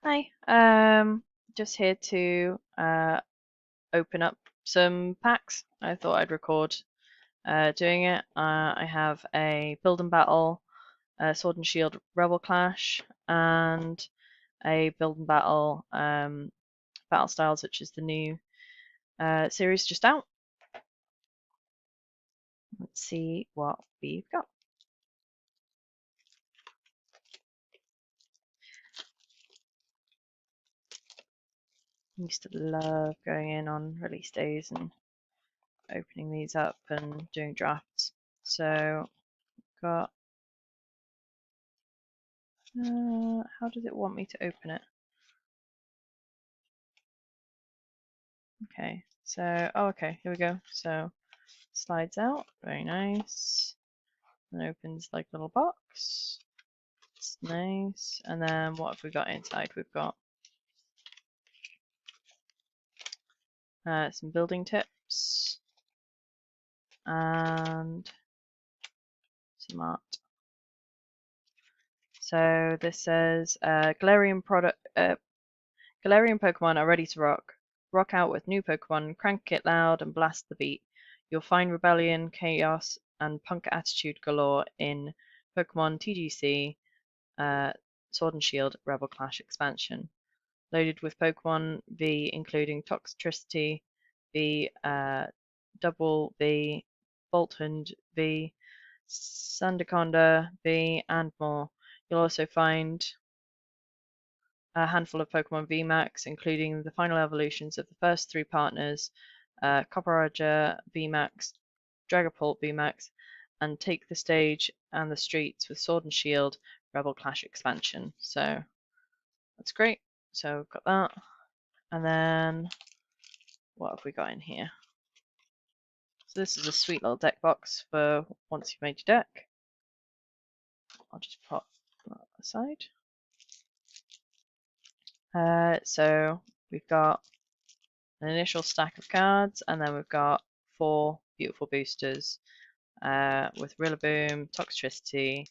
Hi, just here to open up some packs. I thought I'd record doing it. I have a Build and Battle Sword and Shield Rebel Clash and a Build and Battle Battle Styles, which is the new series just out. Let's see what we've got. I used to love going in on release days and opening these up and doing drafts. So got how does it want me to open it? Okay, so, oh, okay, here we go. So, slides out, very nice. And opens like a little box. It's nice. And then what have we got inside? We've got some building tips and some art. So this says Galarian Pokemon are ready to rock. Rock out with new Pokemon, crank it loud and blast the beat. You'll find rebellion, chaos, and punk attitude galore in Pokemon TGC Sword and Shield Rebel Clash expansion. Loaded with Pokemon V including Toxtricity V, Double V, Voltund V, Sandaconda V, and more. You'll also find a handful of Pokemon VMAX, including the final evolutions of the first three partners, Copperajah VMAX, Dragapult VMAX, and take the stage and the streets with Sword and Shield Rebel Clash expansion. So that's great. So we've got that. And then what have we got in here? So this is a sweet little deck box for once you've made your deck. I'll just put that aside. So we've got an initial stack of cards, and then we've got 4 beautiful boosters with Rillaboom, Toxtricity,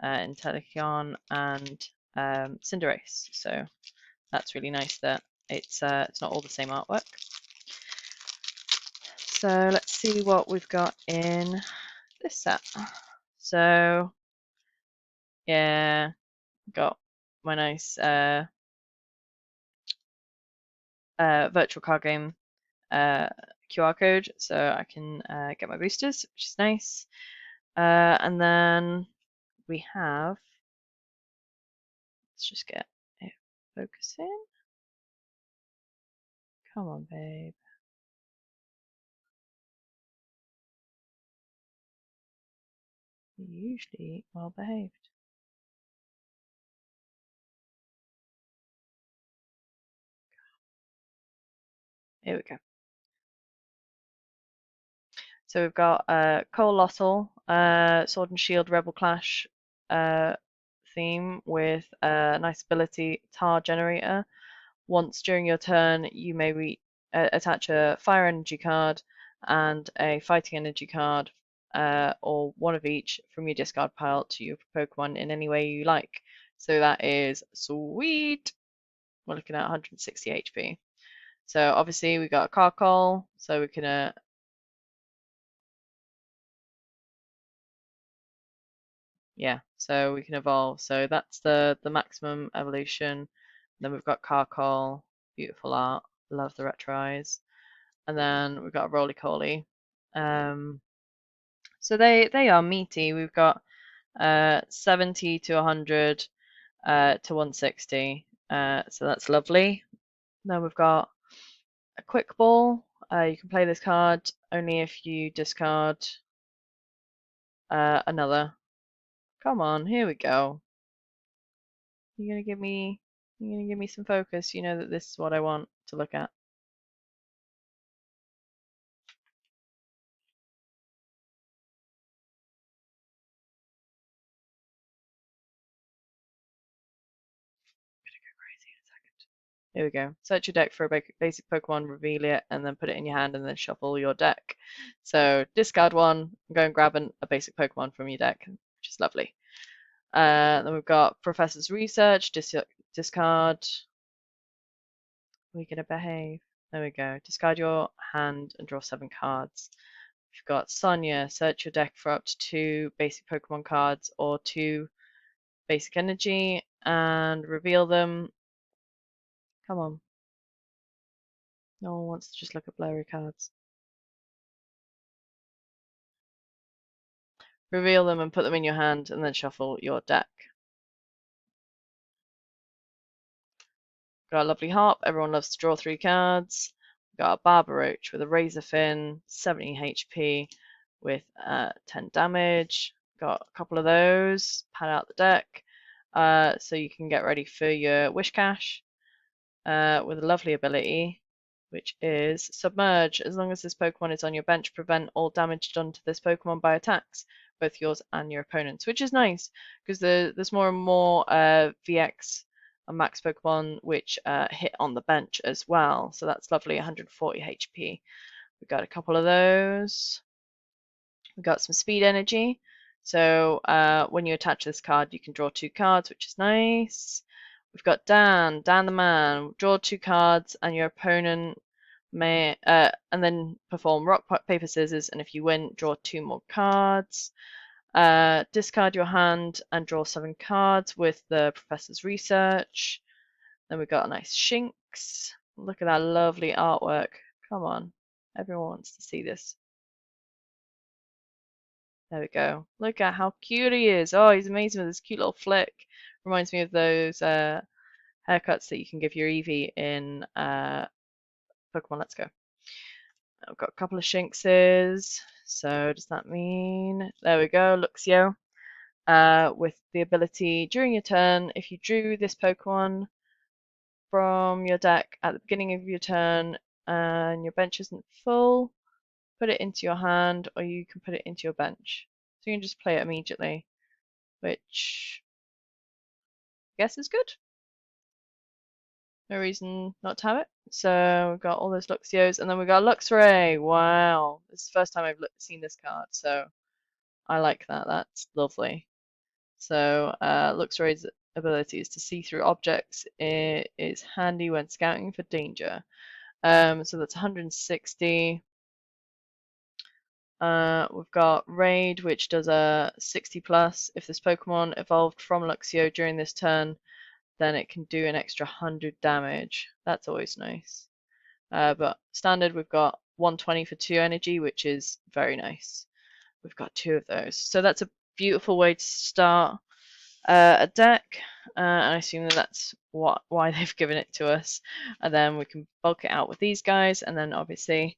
Inteleon, and Cinderace. So that's really nice that it's not all the same artwork. So let's see what we've got in this set. So yeah, got my nice virtual card game QR code, so I can get my boosters, which is nice. And then we have, let's just get it focusing. Come on, babe. You're usually well behaved. Here we go. So we've got Coalossal, Sword and Shield Rebel Clash theme with a nice ability Tar Generator. Once during your turn, you may attach a Fire Energy card and a Fighting Energy card, or one of each from your discard pile to your Pokemon in any way you like. So that is sweet. We're looking at 160 HP. So obviously we got a Carkol, so we can yeah, so we can evolve. So that's the maximum evolution. Then we've got Carkol, beautiful art, love the retro eyes. And then we've got Roly-Poly. So they are meaty. We've got 70 to 100 to 160. So that's lovely. Then we've got a quick ball. You can play this card only if you discard another. Come on, here we go. You're gonna give me some focus. You know that this is what I want to look at. Here we go. Search your deck for a basic Pokemon, reveal it, and then put it in your hand, and then shuffle your deck. So discard one, go and grab a basic Pokemon from your deck, which is lovely. Then we've got Professor's Research, discard, We're gonna behave. There we go. Discard your hand and draw 7 cards. We've got Sonia. Search your deck for up to 2 basic Pokemon cards or 2 basic energy and reveal them. Come on. No one wants to just look at blurry cards. Reveal them and put them in your hand and then shuffle your deck. Got a lovely Harp. Everyone loves to draw 3 cards. Got a Barbaroach with a Razor Fin, 70 HP with 10 damage. Got a couple of those. Pad out the deck. So you can get ready for your Whiscash with a lovely ability, which is Submerge. As long as this Pokemon is on your bench, prevent all damage done to this Pokemon by attacks, both yours and your opponent's, which is nice because there's more and more VX and Max Pokemon which hit on the bench as well. So that's lovely, 140 HP. We got a couple of those. We got some speed energy. So when you attach this card, you can draw 2 cards, which is nice. We've got Dan the man. Draw 2 cards, and your opponent may, and then perform rock, paper, scissors. And if you win, draw 2 more cards. Discard your hand and draw 7 cards with the Professor's Research. Then we've got a nice Shinx. Look at that lovely artwork. Come on, everyone wants to see this. There we go. Look at how cute he is. Oh, he's amazing with his cute little flick. Reminds me of those haircuts that you can give your Eevee in Pokemon Let's Go. I've got a couple of Shinxes. So does that mean... There we go, Luxio. With the ability, during your turn, if you drew this Pokemon from your deck at the beginning of your turn and your bench isn't full, put it into your hand or you can put it into your bench. So you can just play it immediately, which I guess is good. No reason not to have it. So we've got all those Luxios, and then we've got Luxray. Wow, this is the first time I've seen this card, so I like that. That's lovely. So Luxray's ability is to see through objects. It is handy when scouting for danger. So that's 160. We've got Raid, which does a 60 plus. If this Pokemon evolved from Luxio during this turn, then it can do an extra 100 damage. That's always nice. But standard, we've got 120 for 2 energy, which is very nice. We've got 2 of those. So that's a beautiful way to start a deck. And I assume that that's why they've given it to us. And then we can bulk it out with these guys. And then obviously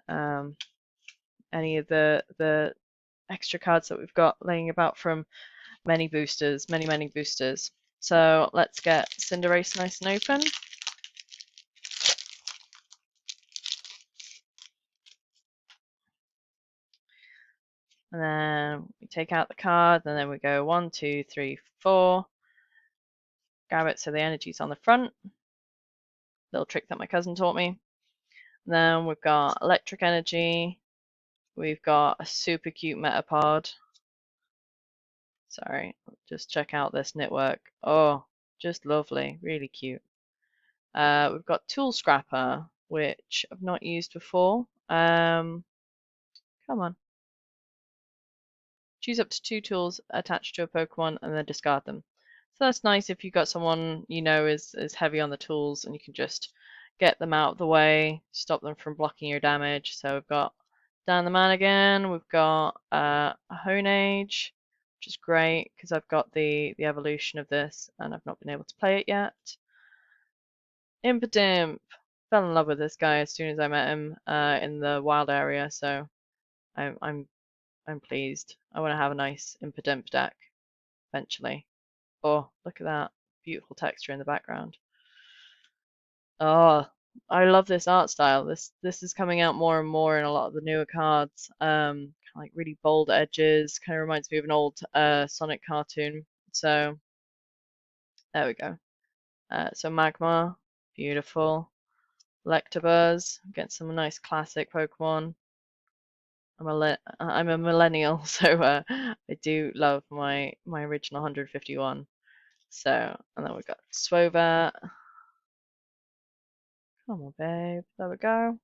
any of the extra cards that we've got laying about from many boosters, many boosters. So let's get Cinderace nice and open. And then we take out the card, and then we go 1, 2, 3, 4. Grab it so the energy's on the front. Little trick that my cousin taught me. And then we've got electric energy. We've got a super cute Metapod. Sorry, just check out this knitwork. Oh, just lovely, really cute. We've got Tool Scrapper, which I've not used before. Come on. Choose up to 2 tools attached to a Pokemon and then discard them. So that's nice if you've got someone you know is heavy on the tools and you can just get them out of the way, stop them from blocking your damage. So we've got Dan the Man again, we've got a Honedge, which is great because I've got the evolution of this and I've not been able to play it yet. Impidimp. Fell in love with this guy as soon as I met him in the wild area, so I'm pleased. I want to have a nice Impidimp deck eventually. Oh, look at that beautiful texture in the background. Oh, I love this art style. This is coming out more and more in a lot of the newer cards. Kind of like really bold edges. Kind of reminds me of an old Sonic cartoon. So there we go. So Magmar, beautiful. Electabuzz, get some nice classic Pokemon. I'm a millennial, so I do love my original 151. So, and then we've got Swobat. Come on, babe. There we go.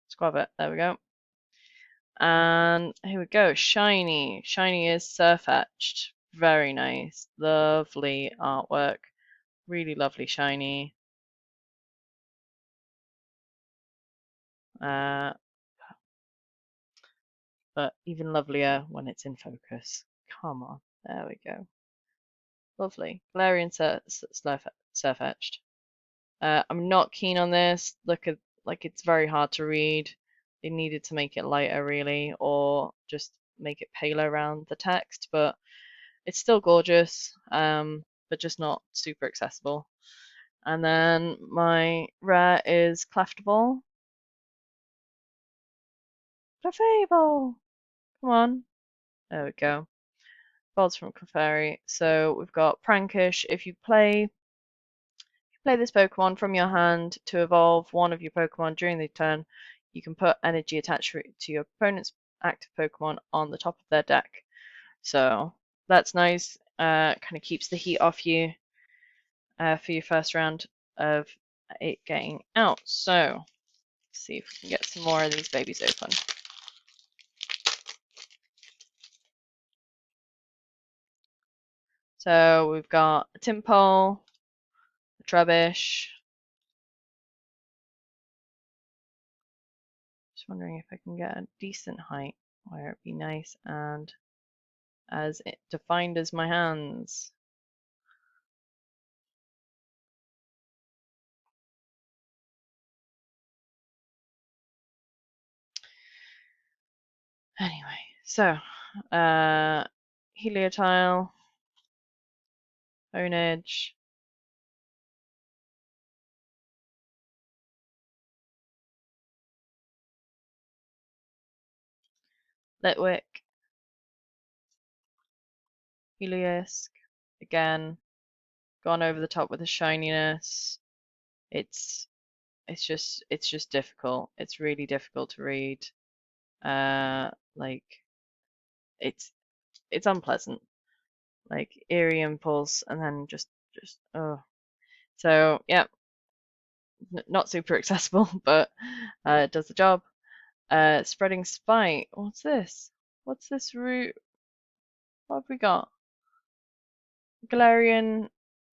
Squab it. There we go. And here we go. Shiny. Shiny is Surfetched. Very nice. Lovely artwork. Really lovely shiny. But even lovelier when it's in focus. Come on. There we go. Lovely. Galarian Surfetched. I'm not keen on this. Look at, like, it's very hard to read. They needed to make it lighter, really, or just make it paler around the text, but it's still gorgeous, but just not super accessible. And then my rare is Clefable. Clefable! Come on. There we go. Balls from Clefairy. So we've got Prankish. If you play this Pokemon from your hand to evolve one of your Pokemon during the turn, you can put energy attached to your opponent's active Pokemon on the top of their deck. So that's nice. Kind of keeps the heat off you for your first round of it getting out. So let's see if we can get some more of these babies open. So we've got a Tympole, a Trubbish. Just wondering if I can get a decent height where it'd be nice and as defined as my hands. Anyway, so Heliotile, Honedge, Litwick, Heliolisk, again, gone over the top with the shininess. It's just difficult. It's really difficult to read. Like it's unpleasant. Like eerie impulse and then just oh. So yeah, not super accessible, but it does the job. Spreading Spite. What's this? What's this root? What have we got? Galarian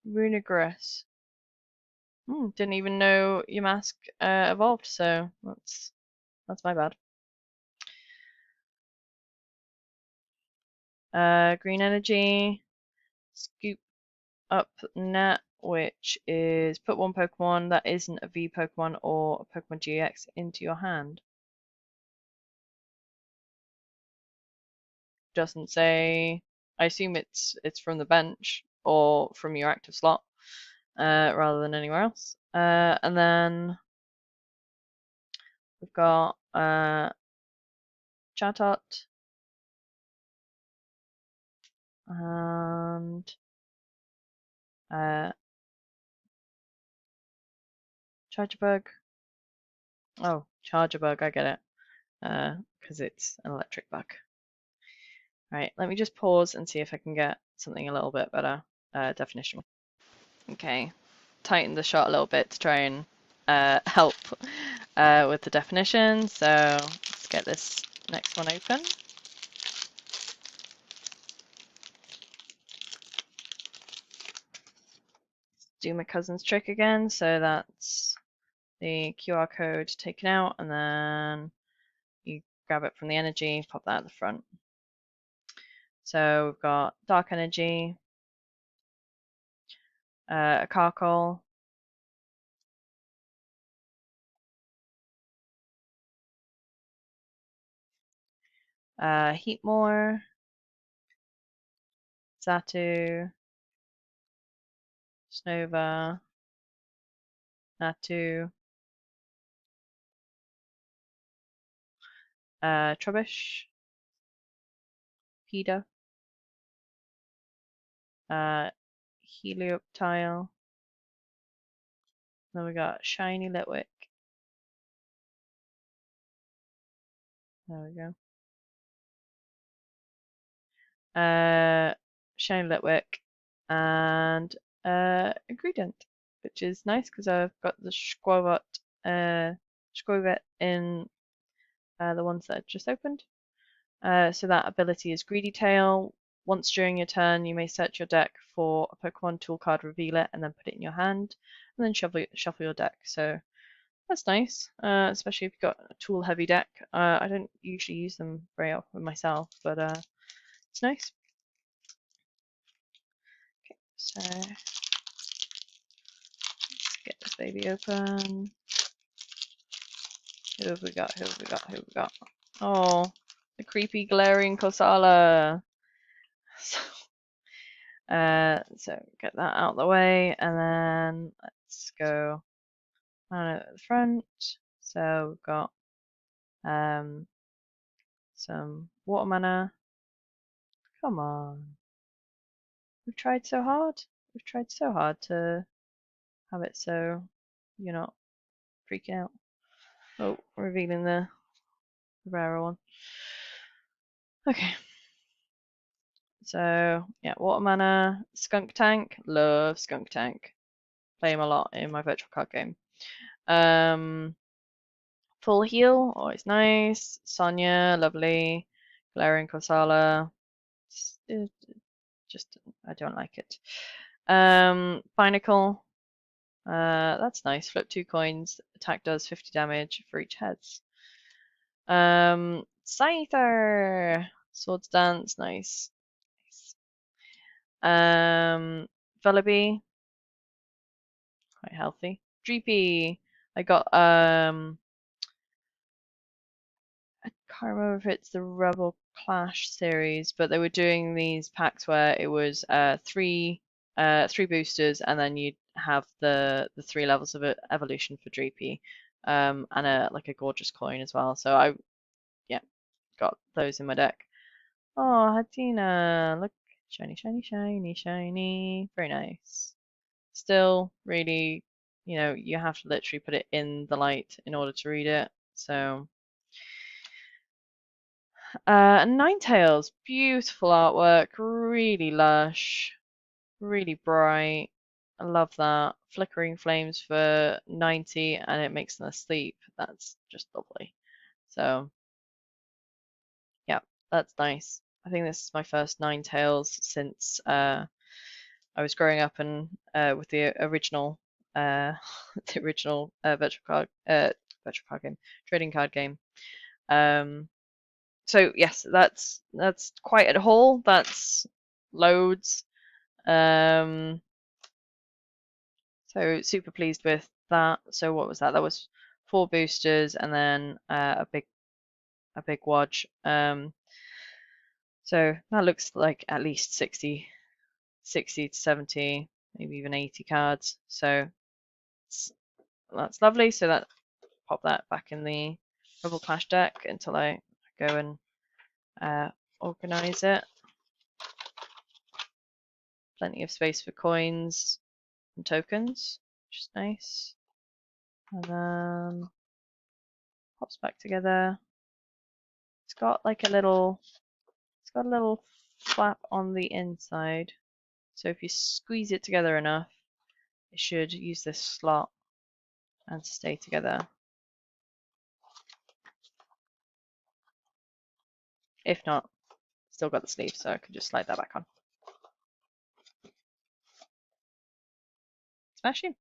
Runigress. Didn't even know Yamask evolved, so that's my bad. Green Energy, Scoop Up Net, which is put one Pokemon that isn't a V Pokemon or a Pokemon GX into your hand. Doesn't say. I assume it's from the bench or from your active slot, rather than anywhere else. And then we've got Chatot and Chargebug. Oh, Chargebug, I get it. Because it's an electric bug. Right, let me just pause and see if I can get something a little bit better definition. Okay, tighten the shot a little bit to try and help with the definition. So let's get this next one open. Do my cousin's trick again. So that's the QR code taken out, and then you grab it from the energy, pop that at the front. So we've got Dark Energy, a Carkol, Heatmore, Xatu, Snova, Natu, Trubbish, Pida, Helioptile. Then we got Shiny Litwick. There we go. Shiny Litwick and Ingredient. which is nice because I've got the Skwovet in the ones that I just opened. So that ability is Greedy Tail. Once during your turn, you may search your deck for a Pokemon tool card, reveal it, and then put it in your hand, and then shuffle your deck. So that's nice, especially if you've got a tool heavy deck. I don't usually use them very often myself, but it's nice. Okay, so let's get this baby open. Who have we got? Who have we got? Who have we got? Oh, the creepy Galarian Kosala. So get that out of the way, and then let's go down at the front. So we've got some water mana. Come on. We've tried so hard. We've tried so hard to have it so you're not freaking out. Oh, revealing the rarer one. Okay. So, yeah, water mana, Skuntank. Love Skuntank. Play him a lot in my virtual card game. Full heal, always nice. Sonia, lovely. Galarian Kosala. Just, I don't like it. Binacle. That's nice. Flip 2 coins. Attack does 50 damage for each heads. Scyther. Swords Dance, nice. Vullaby. Quite healthy. Dreepy. I got I can't remember if it's the Rebel Clash series, but they were doing these packs where it was three boosters, and then you'd have the 3 levels of evolution for Dreepy, and like a gorgeous coin as well. So I got those in my deck. Oh, Hatina, look, shiny, shiny, shiny, shiny, very nice. Still, really, you have to literally put it in the light in order to read it. So. Ninetales, beautiful artwork, really lush, really bright. I love that. Flickering flames for 90 and it makes them asleep. That's just lovely. So, yeah, that's nice. I think this is my first Ninetales since I was growing up and with the original the original virtual card game, trading card game. So yes, that's quite a haul. That's loads. So super pleased with that. So what was that? That was 4 boosters and then a big wodge. So that looks like at least 60 to 70, maybe even 80 cards. So that's lovely. So that pop that back in the Rebel Clash deck until I go and organize it. Plenty of space for coins and tokens, which is nice. And then pops back together. It's got like a little flap on the inside. So if you squeeze it together enough, it should use this slot and stay together. If not, still got the sleeve, so I can just slide that back on. Smashing.